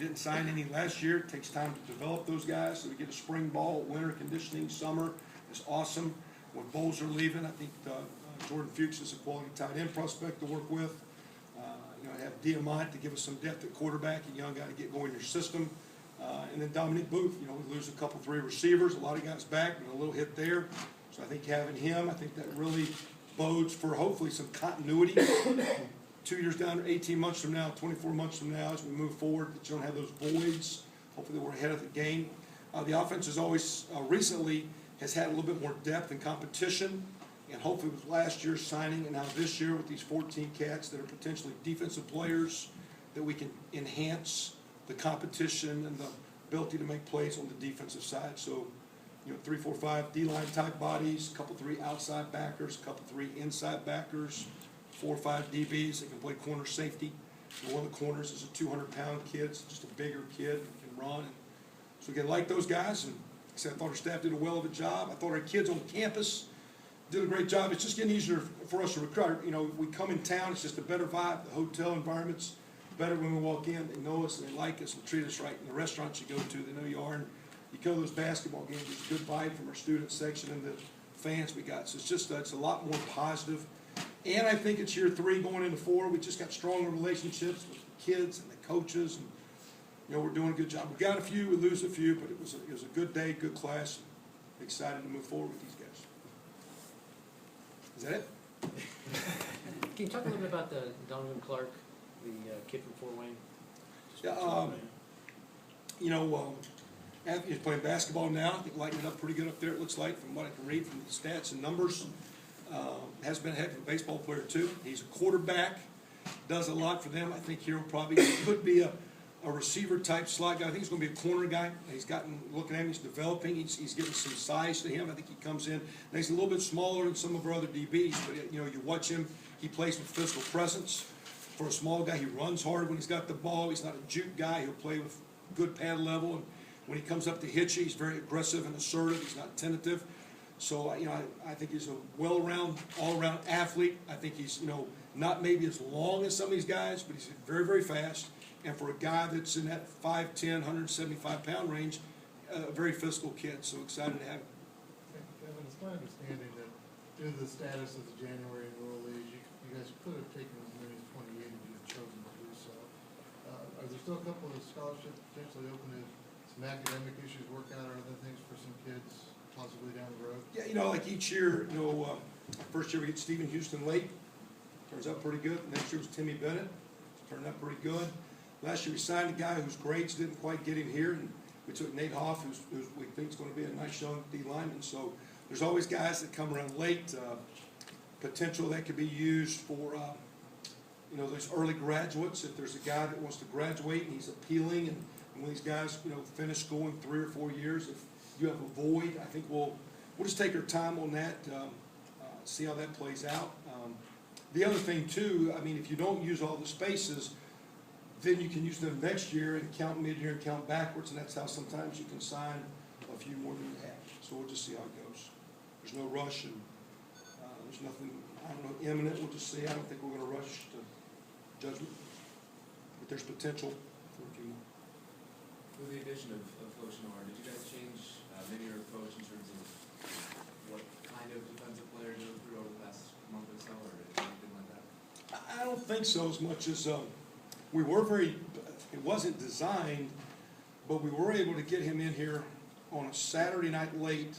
didn't sign any last year. It takes time to develop those guys. So we get a spring ball, winter conditioning, summer is awesome. When Bowles are leaving, I think Jordan Fuchs is a quality tight end prospect to work with. Have Diamont to give us some depth at quarterback, a young guy to get going in your system. And then Dominic Booth, we lose a couple, 3 receivers, a lot of guys back, and a little hit there. So I think having him, I think that really bodes for hopefully some continuity 2 years down, 18 months from now, 24 months from now, as we move forward, that you don't have those voids. Hopefully we're ahead of the game. The offense has always, recently, has had a little bit more depth and competition. And hopefully with last year's signing and now this year with these 14 cats that are potentially defensive players, that we can enhance the competition and the ability to make plays on the defensive side. So, 3, 4, 5 D-line type bodies, a couple, 3 outside backers, a couple, 3 inside backers, 4 or 5 DBs that can play corner safety. And one of the corners is a 200-pound kid, it's just a bigger kid that can run. So we can like those guys. And like I said, I thought our staff did a well of a job. I thought our kids on campus did a great job. It's just getting easier for us to recruit. We come in town, it's just a better vibe. The hotel environment's better when we walk in. They know us and they like us and treat us right. In the restaurants you go to, they know you are. And you go to those basketball games, it's a good vibe from our student section and the fans we got. So it's just, it's a lot more positive. And I think it's year 3 going into 4. We just got stronger relationships with the kids and the coaches. And, we're doing a good job. We got a few, we lose a few, but it was a good day, good class. Excited to move forward with these guys. Is that it? Can you talk a little bit about the Donovan Clark, the kid from Fort Wayne? Anthony's playing basketball now. I think lighting it up pretty good up there, it looks like, from what I can read from the stats and numbers. Has been a heck of a baseball player, too. He's a quarterback, does a lot for them. I think here could be a receiver-type slot guy. I think he's going to be a corner guy. Looking at him, he's developing. He's getting some size to him. I think he comes in. And he's a little bit smaller than some of our other DBs, but, you watch him. He plays with physical presence. For a small guy, he runs hard when he's got the ball. He's not a juke guy. He'll play with good pad level. And when he comes up to hit you, he's very aggressive and assertive. He's not tentative. So, I think he's a all-around athlete. I think he's, not maybe as long as some of these guys, but he's very, very fast. And for a guy that's in that 5'10", 175-pound range, a very physical kid. So excited to have him. Kevin, it's my understanding that due to the status of the January enrollees, you guys could have taken as many as 28 if you had chosen to do so. Are there still a couple of scholarships potentially open if some academic issues work out or other things for some kids possibly down the road? Yeah, like each year, first year we get Stephen Houston late. Turns out pretty good. Next year was Timmy Bennett. Turned out pretty good. Last year we signed a guy whose grades didn't quite get him here, and we took Nate Hoff, who's we think is going to be a nice young D lineman. So there's always guys that come around late. Potential that could be used for, those early graduates. If there's a guy that wants to graduate and he's appealing, and when these guys, finish school in 3 or 4 years, if you have a void, I think we'll just take our time on that, see how that plays out. The other thing too, if you don't use all the spaces, then you can use them next year and count mid-year and count backwards, and that's how sometimes you can sign a few more than you have. So we'll just see how it goes. There's no rush, and there's nothing, imminent. We'll just see. I don't think we're going to rush to judgment, but there's potential for a few more. With the addition of Coach Noir, did you guys change maybe your approach in terms of what kind of defensive player you recruit over the past month or so, or anything like that? I don't think so, as much as it wasn't designed, but we were able to get him in here on a Saturday night late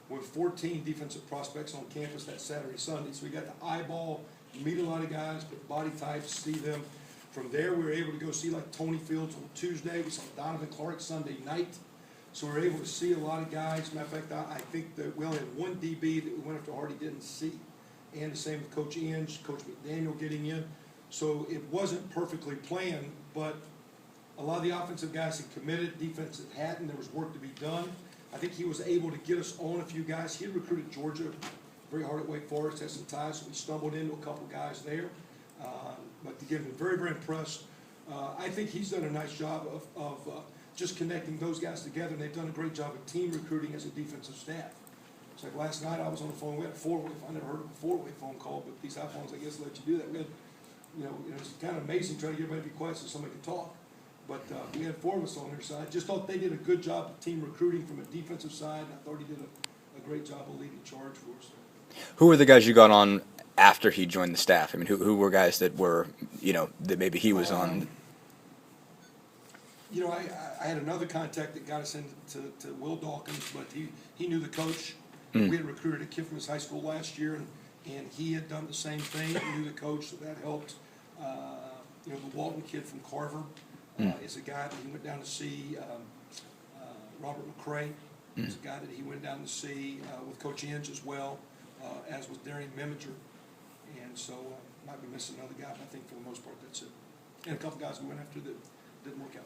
with 14 defensive prospects on campus that Saturday, Sunday. So we got to eyeball, meet a lot of guys, put body types, see them. From there, we were able to go see like Tony Fields on Tuesday. We saw Donovan Clark Sunday night. So we were able to see a lot of guys. Matter of fact, I think that we only had one DB that we went after Hardy didn't see. And the same with Coach Inge, Coach McDaniel getting in. So it wasn't perfectly planned, but a lot of the offensive guys had committed, defense hadn't. There was work to be done. I think he was able to get us on a few guys. He had recruited Georgia very hard at Wake Forest, had some ties, so we stumbled into a couple guys there. But again, we're very, very impressed. I think he's done a nice job of just connecting those guys together, and they've done a great job of team recruiting as a defensive staff. It's like last night I was on the phone. We had a four-way. I never heard of a four-way phone call, but these iPhones, I guess, let you do that. We had, it's kind of amazing trying to get everybody to be quiet so somebody can talk. But we had 4 of us on their side. Just thought they did a good job of team recruiting from a defensive side. I thought he did a great job of leading charge for us. Who were the guys you got on after he joined the staff? I mean, who were guys that were, that maybe he was on? I had another contact that got us into Will Dawkins, but he knew the coach. We had recruited a kid from his high school last year, and he had done the same thing. He knew the coach, so that helped. The Walton kid from Carver is a guy that he went down to see. Robert McCray is a guy that he went down to see with Coach Inge as well, as was Darian Miminger. And so might be missing another guy, but I think for the most part that's it. And a couple guys we went after that didn't work out.